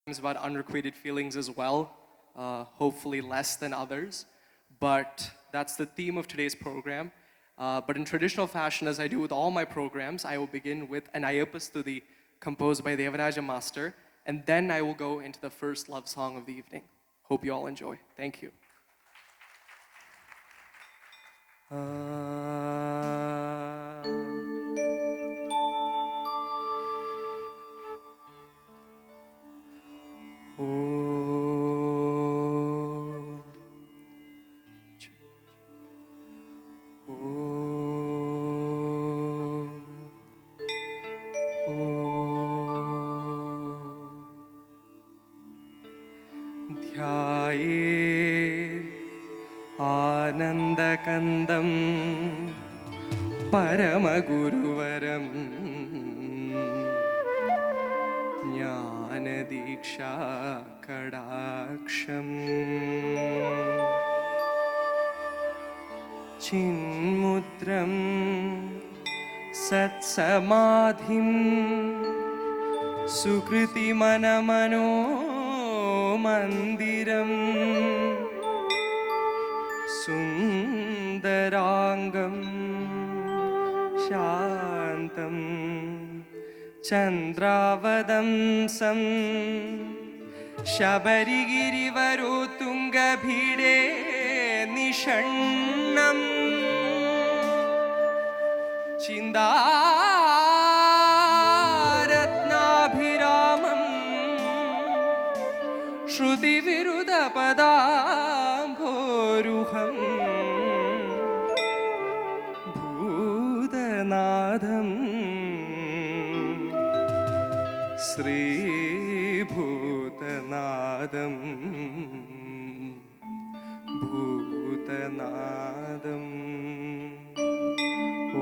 about unrequited feelings as well, hopefully less than others. But that's the theme of today's program. But in traditional fashion, as I do with all my programs, I will begin with an Ayyappa Stuti composed by Devaraja Master, and then I will go into the first love song of the evening. Hope you all enjoy. Thank you. ആനന്ദകന്ദം പരമഗുരുവരം ജ്ഞാനദീക്ഷാ കടാക്ഷം ചിന്മുദ്രം സത്സമാധിം സുകൃതിമനമനോ മന്ദിരം സുന്ദരാംഗം ശാന്തം ചന്ദ്രാവതംസം ശബരിഗിരിവരോത്തുംഗഭീഡേ നിഷണ്ണം ചിന്താരത്നാഭിരാമം ശ്രുതിവിരുദ്ധപദാംഭോരുഹം ഭൂതനാഥം ശ്രീഭൂതനാഥം ഭൂതനാഥം ഓ